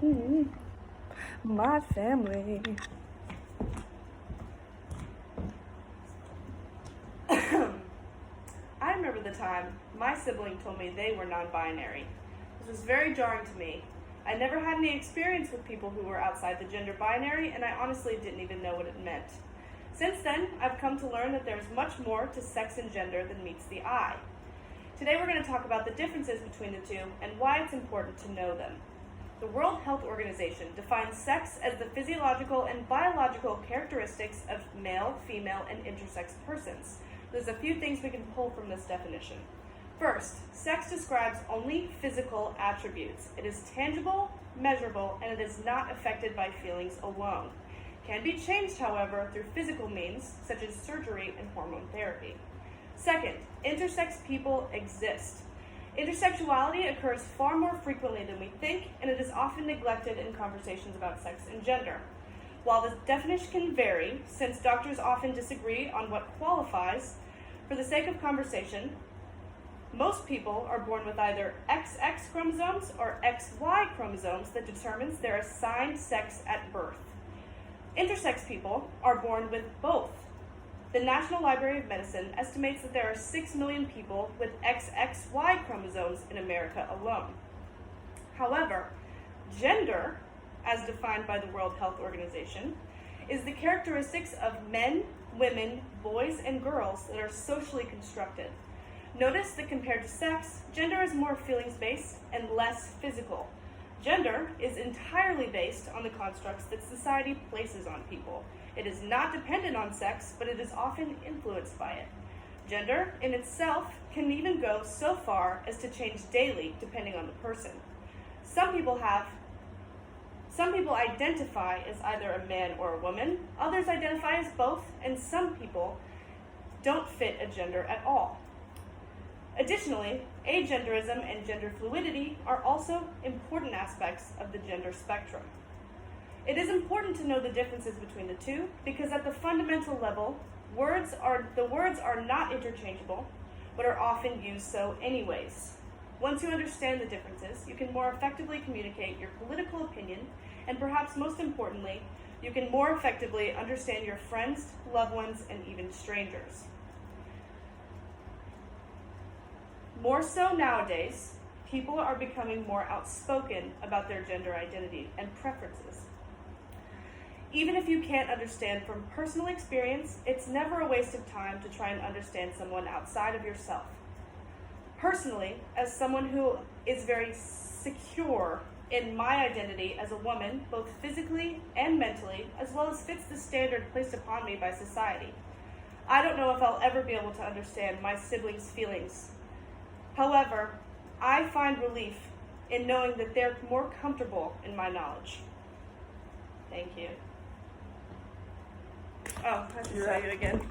My family. I remember the time my sibling told me they were non-binary. This was very jarring to me. I never had any experience with people who were outside the gender binary, and I honestly didn't even know what it meant. Since then, I've come to learn that there's much more to sex and gender than meets the eye. Today we're going to talk about the differences between the two and why it's important to know them. The World Health Organization defines sex as the physiological and biological characteristics of male, female, and intersex persons. There's a few things we can pull from this definition. First, sex describes only physical attributes. It is tangible, measurable, and it is not affected by feelings alone. It can be changed, however, through physical means, such as surgery and hormone therapy. Second, intersex people exist. Intersexuality occurs far more frequently than we think, and it is often neglected in conversations about sex and gender. While the definition can vary, since doctors often disagree on what qualifies, for the sake of conversation, most people are born with either XX chromosomes or XY chromosomes that determines their assigned sex at birth. Intersex people are born with both. The National Library of Medicine estimates that there are 6 million people with XXY chromosomes in America alone. However, gender, as defined by the World Health Organization, is the characteristics of men, women, boys, and girls that are socially constructed. Notice that compared to sex, gender is more feelings-based and less physical. Gender is entirely based on the constructs that society places on people. It is not dependent on sex, but it is often influenced by it. Gender in itself can even go so far as to change daily depending on the person. Some people identify as either a man or a woman, others identify as both, and some people don't fit a gender at all. Additionally, agenderism and gender fluidity are also important aspects of the gender spectrum. It is important to know the differences between the two because at the fundamental level, the words are not interchangeable, but are often used so anyways. Once you understand the differences, you can more effectively communicate your political opinion, and perhaps most importantly, you can more effectively understand your friends, loved ones, and even strangers. More so nowadays, people are becoming more outspoken about their gender identity and preferences. Even if you can't understand from personal experience, it's never a waste of time to try and understand someone outside of yourself. Personally, as someone who is very secure in my identity as a woman, both physically and mentally, as well as fits the standard placed upon me by society, I don't know if I'll ever be able to understand my siblings' feelings. However, I find relief in knowing that they're more comfortable in my knowledge. Thank you. Oh, I should show you again.